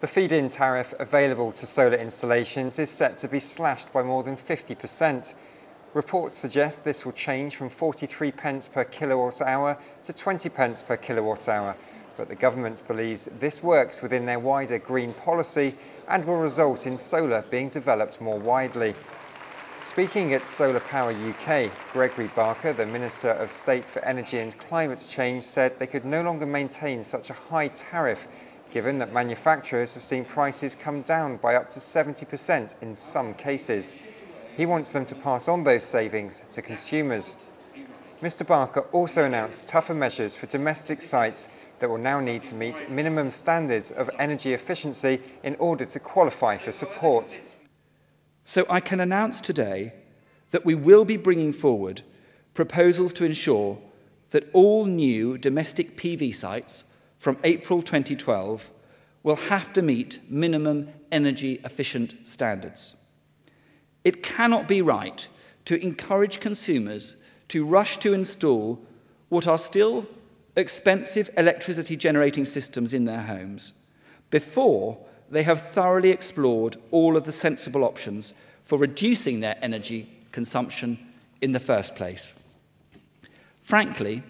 The feed-in tariff available to solar installations is set to be slashed by more than 50%. Reports suggest this will change from 43 pence per kilowatt hour to 20 pence per kilowatt hour, but the government believes this works within their wider green policy and will result in solar being developed more widely. Speaking at Solar Power UK, Gregory Barker, the Minister of State for Energy and Climate Change, said they could no longer maintain such a high tariff, given that manufacturers have seen prices come down by up to 70% in some cases. He wants them to pass on those savings to consumers. Mr. Barker also announced tougher measures for domestic sites that will now need to meet minimum standards of energy efficiency in order to qualify for support. So I can announce today that we will be bringing forward proposals to ensure that all new domestic PV sites from April 2012 will have to meet minimum energy efficient standards. It cannot be right to encourage consumers to rush to install what are still expensive electricity generating systems in their homes before they have thoroughly explored all of the sensible options for reducing their energy consumption in the first place. Frankly,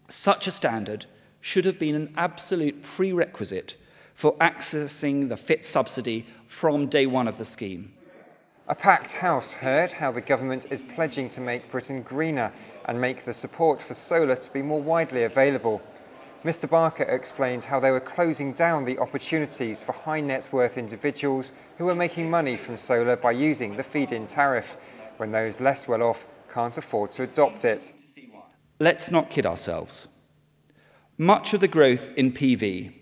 such a standard should have been an absolute prerequisite for accessing the FIT subsidy from day one of the scheme. A packed House heard how the government is pledging to make Britain greener and make the support for solar to be more widely available. Mr. Barker explained how they were closing down the opportunities for high net worth individuals who were making money from solar by using the feed-in tariff, when those less well off can't afford to adopt it. Let's not kid ourselves. Much of the growth in PV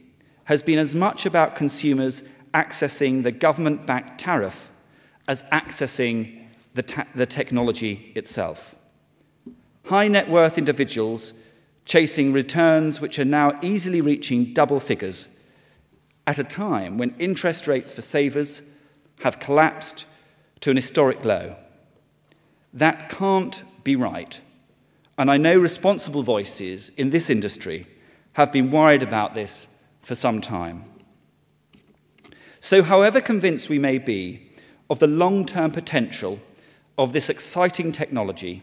has been as much about consumers accessing the government-backed tariff as accessing the technology itself. High net worth individuals chasing returns which are now easily reaching double figures at a time when interest rates for savers have collapsed to an historic low. That can't be right, and I know responsible voices in this industry have been worried about this for some time. So however convinced we may be of the long-term potential of this exciting technology,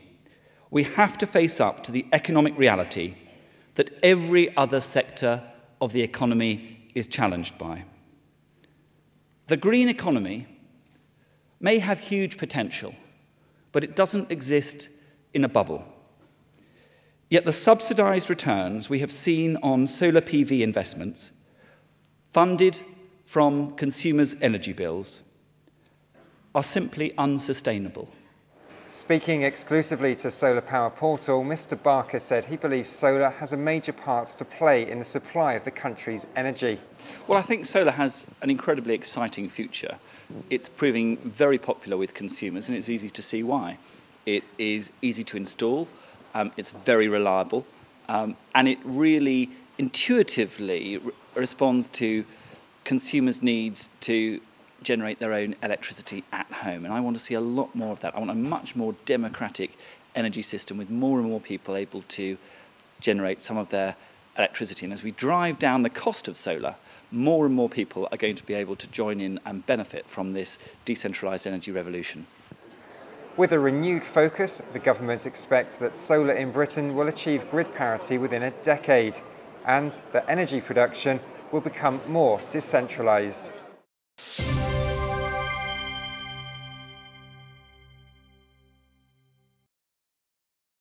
we have to face up to the economic reality that every other sector of the economy is challenged by. The green economy may have huge potential, but it doesn't exist in a bubble. Yet the subsidised returns we have seen on solar PV investments, funded from consumers' energy bills, are simply unsustainable. Speaking exclusively to Solar Power Portal, Mr. Barker said he believes solar has a major part to play in the supply of the country's energy. Well, I think solar has an incredibly exciting future. It's proving very popular with consumers, and it's easy to see why. It is easy to install, it's very reliable, and it really intuitively responds to consumers' needs to generate their own electricity at home. And I want to see a lot more of that. I want a much more democratic energy system with more and more people able to generate some of their electricity. And as we drive down the cost of solar, more and more people are going to be able to join in and benefit from this decentralised energy revolution. With a renewed focus, the government expects that solar in Britain will achieve grid parity within a decade, and that energy production will become more decentralised.